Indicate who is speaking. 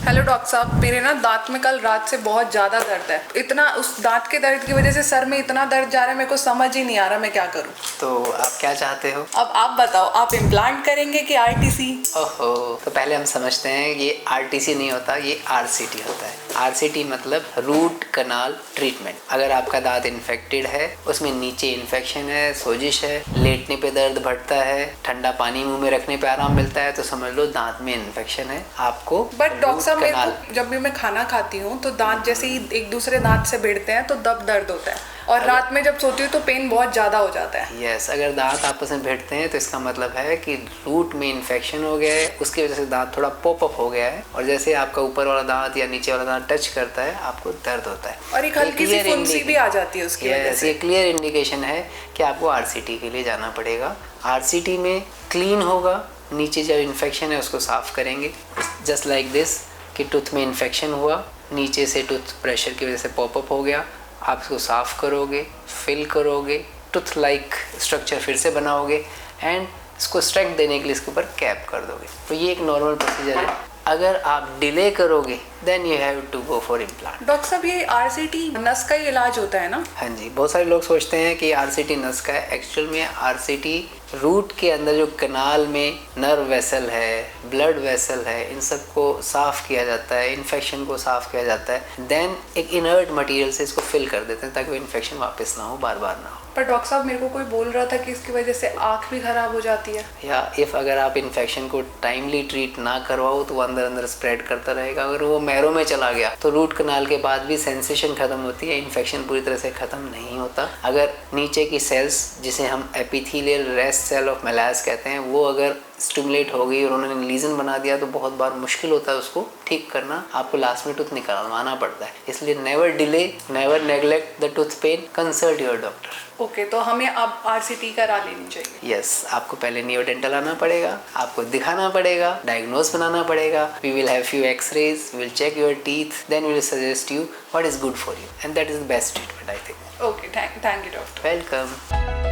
Speaker 1: Hello doctor साहब, मेरे ना दांत में कल रात से बहुत ज़्यादा दर्द है। इतना उस दांत के दर्द की वजह से सर में इतना दर्द जा रहा है, मेरे को समझ ही नहीं आ रहा मैं क्या करूं।
Speaker 2: तो आप क्या चाहते हो?
Speaker 1: अब आप बताओ, आप इम्प्लांट करेंगे कि आरटीसी?
Speaker 2: ओहो, तो पहले हम समझते हैं ये आरटीसी नहीं होता, ये आरसीटी होता है। आरसीटी मतलब रूट कनाल ट्रीटमेंट। अगर आपका दांत इन्फेक्टेड है, उसमें नीचे इन्फेक्शन है, सोजिश है, लेटने पे दर्द बढ़ता है, ठंडा पानी मुंह में रखने पे आराम मिलता है, तो समझ लो दांत में इन्फेक्शन है। आपको
Speaker 1: बट डॉक्टर साहब, मेरे को जब भी मैं खाना खाती हूँ तो दांत जैसे ही एक दूसरे दांत से भिड़ते हैं तो दब दर्द होता है, और रात में जब सोती हूँ तो पेन बहुत ज़्यादा हो जाता है।
Speaker 2: यस, अगर दांत आपस में भिड़ते हैं तो इसका मतलब है कि रूट में इन्फेक्शन हो गया है, उसकी वजह से दांत थोड़ा पॉप अप हो गया है, और जैसे आपका ऊपर वाला दांत या नीचे वाला दांत टच करता है आपको दर्द होता है,
Speaker 1: और एक हल्की सी फुंसी भी आ जाती है उसकी वजह से।
Speaker 2: ये क्लियर इंडिकेशन है कि आपको आरसीटी के लिए जाना पड़ेगा। आरसीटी में क्लीन होगा, नीचे जो इन्फेक्शन है उसको साफ करेंगे, जस्ट लाइक दिस कि टूथ में इन्फेक्शन हुआ, नीचे से टूथ प्रेशर की वजह से पॉपअप हो गया, आप इसको साफ करोगे, फिल करोगे, टूथ लाइक स्ट्रक्चर फिर से बनाओगे, एंड इसको स्ट्रेंथ देने के लिए इसके ऊपर कैप कर दोगे। तो ये एक नॉर्मल प्रोसीजर है। अगर आप डिले करोगे then you have to go for implant.
Speaker 1: Doctor साहब, ये आरसीटी नस का ही इलाज होता है ना?
Speaker 2: हाँ जी, बहुत सारे लोग सोचते हैं कि आरसीटी नस का है। एक्चुअल में आरसीटी रूट के अंदर जो कनाल में नर्व वेसल है, ब्लड वेसल है, इन सब को साफ़ किया जाता है, इन्फेक्शन को साफ़ किया जाता है, देन एक इनर्ट मटेरियल से इसको फिल कर देते हैं ताकि वो इन्फेक्शन वापस ना हो, बार बार ना हो।
Speaker 1: पर डॉक्टर साहब, मेरे को कोई बोल रहा था कि इसकी वजह से आँख भी खराब हो जाती है।
Speaker 2: या इफ़ अगर आप इन्फेक्शन को टाइमली ट्रीट ना करवाओ तो वो अंदर अंदर स्प्रेड करता रहेगा। अगर वो मैरो में चला गया तो रूट कनाल के बाद भी सेंसेशन खत्म होती है, इन्फेक्शन पूरी तरह से खत्म नहीं होता। अगर नीचे की सेल्स, जिसे हम epithelial rest cell of Malassez कहते हैं, वो अगर स्टिमुलेट हो गई और उन्होंने लीजन बना दिया तो बहुत बार मुश्किल होता है उसको ठीक करना, आपको लास्ट में टूथ निकालवाना पड़ता है। इसलिए never delay, never neglect the tooth pain, consult your doctor.
Speaker 1: Okay, तो हमें अब आरसीटी करा लेनी चाहिए?
Speaker 2: यस, आपको पहले नियोडेंटल आना पड़ेगा, आपको दिखाना पड़ेगा, डायग्नोस बनाना पड़ेगा, we will have few X-rays, we will check your teeth, then we will suggest you what is good for you, and that is the best treatment I think.
Speaker 1: Okay, thank you doctor.
Speaker 2: Welcome.